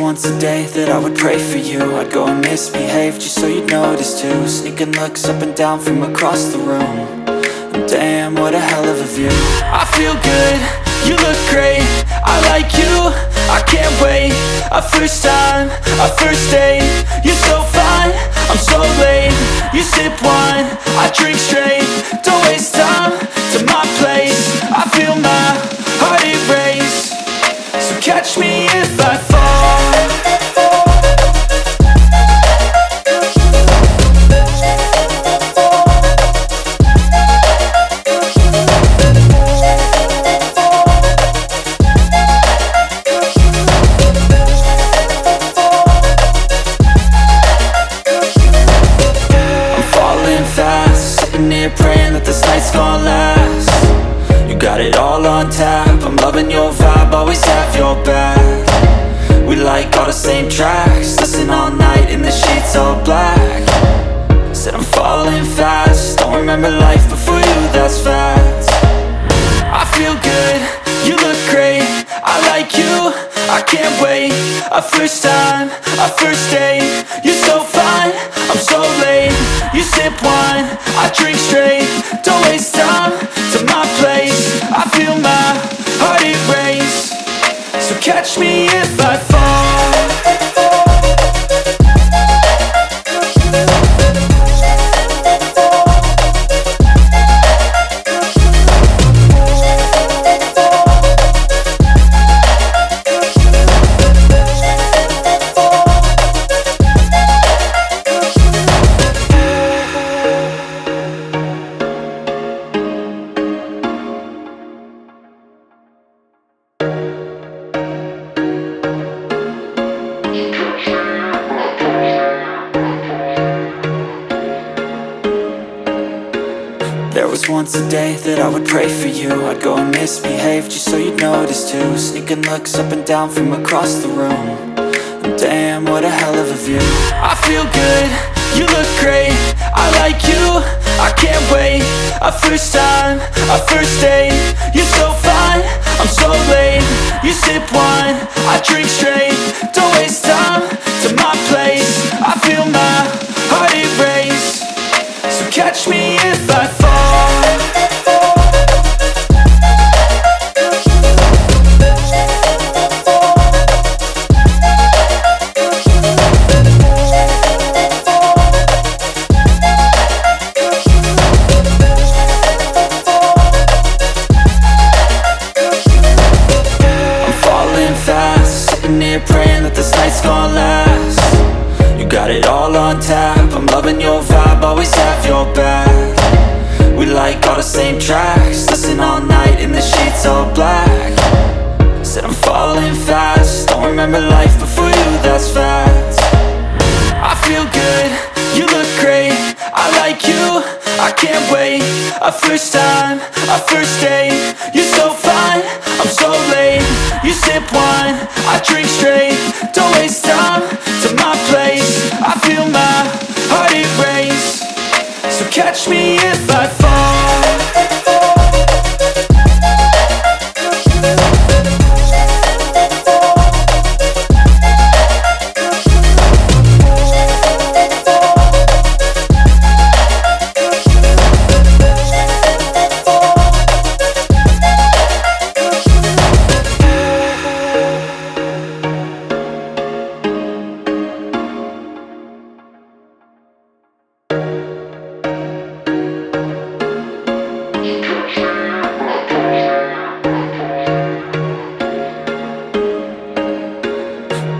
once a day that I would pray for you. I'd go and misbehave just so you'd notice too. Sneaking looks up and down from across the room. And damn, what a hell of a view. I feel good, you look great, I like you, I can't wait. A first time, a first date, you're so fine, I'm so late. You sip wine, I drink straight, don't waste time to my place. I feel my heart erase, so catch me if I fall. Praying that this night's gonna last. You got it all on tap, I'm loving your vibe, always have your back. We like all the same tracks, listen all night in the sheets all black. Said I'm falling fast, don't remember life before you, that's fact. I feel good, you look great, I like you, I can't wait. A first time, a first date, you're so fine, I'm so late. You sip wine, I drink straight, don't waste time to my place. I feel my heart erase, so catch me if I fall. There was once a day that I would pray for you. I'd go and misbehave just so you'd notice too. Sneaking looks up and down from across the room. And damn, what a hell of a view. I feel good, you look great, I like you, I can't wait. A first time, a first date, you're so fine, I'm so late. You sip wine, I drink straight, don't waste time to my place. I feel my heart erase, so catch me if I fall. Praying that this night's gonna last. You got it all on tap, I'm loving your vibe, always have your back. We like all the same tracks, listen all night in the sheets all black. Said I'm falling fast, don't remember life before you, that's fact. I feel good, you look great, I like you, I can't wait. A first time, a first date, you're so fine, I'm so late. You sip wine, I drink straight, don't waste time to my place. I feel my heart erase, so catch me if I fall.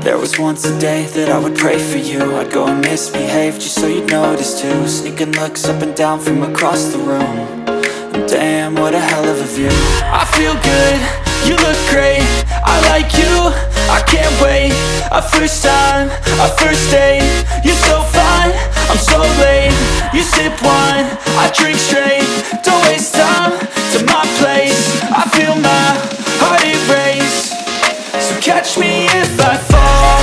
There was once a day that I would pray for you. I'd go and misbehave just so you'd notice too. Sneaking looks up and down from across the room. And damn, what a hell of a view. I feel good, you look great, I like you, I can't wait. A first time, a first date, you're so fine, I'm so late. You sip wine, I drink straight, don't waste time to my place. I feel my heart erase, so catch me if I fall.